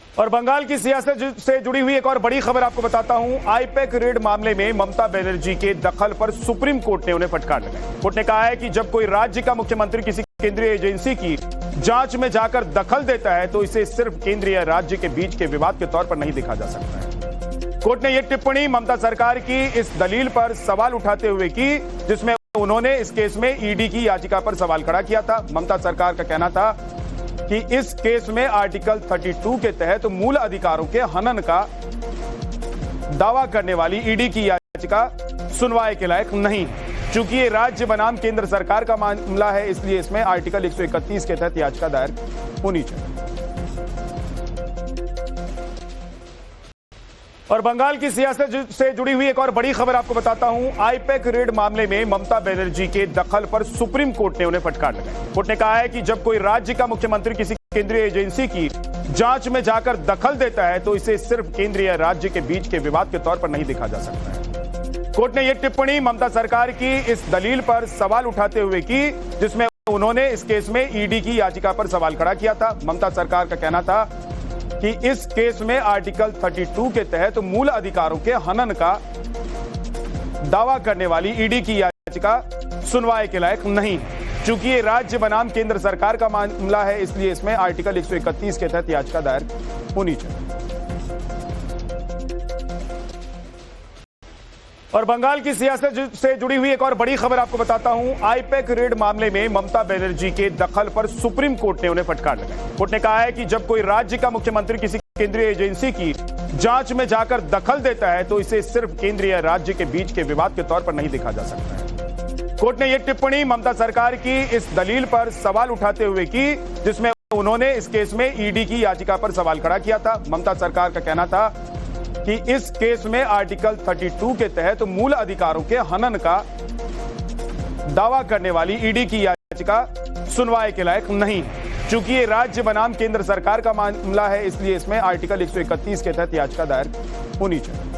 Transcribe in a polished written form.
और बंगाल की सियासत से जुड़ी हुई एक और बड़ी खबर आपको बताता हूं। आईपैक रेड मामले में ममता बनर्जी के दखल पर सुप्रीम कोर्ट ने उन्हें फटकार लगाई। कोर्ट ने कहा है कि जब कोई राज्य का मुख्यमंत्री किसी केंद्रीय एजेंसी की जांच में जाकर दखल देता है तो इसे सिर्फ केंद्र या राज्य के बीच के विवाद के तौर पर नहीं देखा जा सकता है। कोर्ट ने यह टिप्पणी ममता सरकार की इस दलील पर सवाल उठाते हुए की, जिसमें उन्होंने इस केस में ईडी की याचिका पर सवाल खड़ा किया था। ममता सरकार का कहना था कि इस केस में आर्टिकल 32 के तहत मूल अधिकारों के हनन का दावा करने वाली ईडी की याचिका सुनवाई के लायक नहीं। चूंकि ये राज्य बनाम केंद्र सरकार का मामला है, इसलिए इसमें आर्टिकल 131 के तहत याचिका दायर होनी चाहिए। और बंगाल की सियासत से जुड़ी हुई एक और बड़ी खबर आपको बताता हूं। आईपैक रेड मामले में ममता बनर्जी के दखल पर सुप्रीम कोर्ट ने उन्हें फटकार लगाई। कोर्ट ने कहा है कि जब कोई राज्य का मुख्यमंत्री किसी केंद्रीय एजेंसी की जांच में जाकर दखल देता है तो इसे सिर्फ केंद्र या राज्य के बीच के विवाद के तौर पर नहीं देखा जा सकता है। कोर्ट ने यह टिप्पणी ममता सरकार की इस दलील पर सवाल उठाते हुए की, जिसमें उन्होंने इस केस में ईडी की याचिका पर सवाल खड़ा किया था। ममता सरकार का कहना था कि इस केस में आर्टिकल 32 के तहत मूल अधिकारों के हनन का दावा करने वाली ईडी की याचिका सुनवाई के लायक नहीं। चूंकि ये राज्य बनाम केंद्र सरकार का मामला है, इसलिए इसमें आर्टिकल 131 के तहत याचिका दायर होनी चाहिए। और बंगाल की सियासत से जुड़ी हुई एक और बड़ी खबर आपको बताता हूं। आईपैक रेड मामले में ममता बनर्जी के दखल पर सुप्रीम कोर्ट ने उन्हें फटकार लगाई। कोर्ट ने कहा है कि जब कोई राज्य का मुख्यमंत्री किसी केंद्रीय एजेंसी की जांच में जाकर दखल देता है तो इसे सिर्फ केंद्र या राज्य के बीच के विवाद के तौर पर नहीं देखा जा सकता है। कोर्ट ने यह टिप्पणी ममता सरकार की इस दलील पर सवाल उठाते हुए की, जिसमें उन्होंने इस केस में ईडी की याचिका पर सवाल खड़ा किया था। ममता सरकार का कहना था कि इस केस में आर्टिकल 32 के तहत मूल अधिकारों के हनन का दावा करने वाली ईडी की याचिका सुनवाई के लायक नहीं। चूंकि ये राज्य बनाम केंद्र सरकार का मामला है, इसलिए इसमें आर्टिकल 131 के तहत याचिका दायर होनी चाहिए।